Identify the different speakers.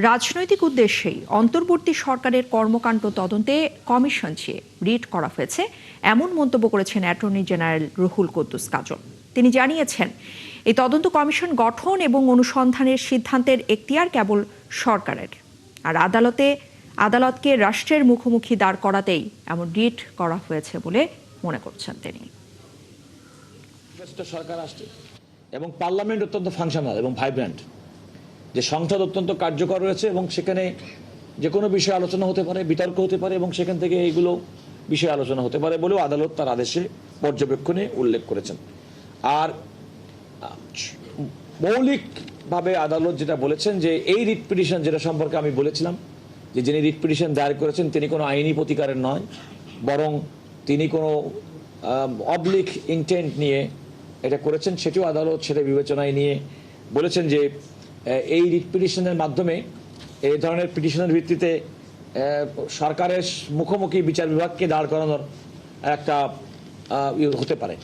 Speaker 1: রাজনৈতিক উদ্দেশ্যেই অন্তর্বর্তী সরকারের কর্মকাণ্ড তদন্তে কমিশন চেয়ে রিট করা হয়েছে এমন মন্তব্য করেছেন অ্যাটর্নি জেনারেল রুহুল কুদ্দুস কাজল। তিনি জানিয়েছেন, এই তদন্ত কমিশন গঠন এবং অনুসন্ধানের সিদ্ধান্তের এখতিয়ার কেবল সরকারের, আর আদালতকে রাষ্ট্রের মুখোমুখি দাঁড় করাতেই এমন রিট করা হয়েছে বলে মনে করছেন তিনি।
Speaker 2: সরকার আসছে এবং পার্লামেন্ট অত্যন্ত ফাংশনাল এবং ভাইব্রেন্ট, যে সংসদ অত্যন্ত কার্যকর রয়েছে এবং সেখানে যে কোনো বিষয়ে আলোচনা হতে পারে, বিতর্ক হতে পারে এবং সেখান থেকে এইগুলো বিষয়ে আলোচনা হতে পারে বলেও আদালত তার আদেশে পর্যবেক্ষণে উল্লেখ করেছেন। আর মৌলিকভাবে আদালত যেটা বলেছেন যে এই রিট পিটিশন, যেটা সম্পর্কে আমি বলেছিলাম যে যিনি রিট পিটিশন দায়ের করেছেন তিনি কোনো আইনি প্রতিকারের নয়, বরং তিনি কোনো অবলিক ইন্টেন্ট নিয়ে এটা করেছেন, সেটিও আদালত সেটা বিবেচনায় নিয়ে বলেছেন যে এই রিট পিটিশনের মাধ্যমে এই ধরনের পিটিশনের ভিত্তিতে সরকারের মুখোমুখি বিচার বিভাগকে দাঁড় করানোর একটা হতে পারে।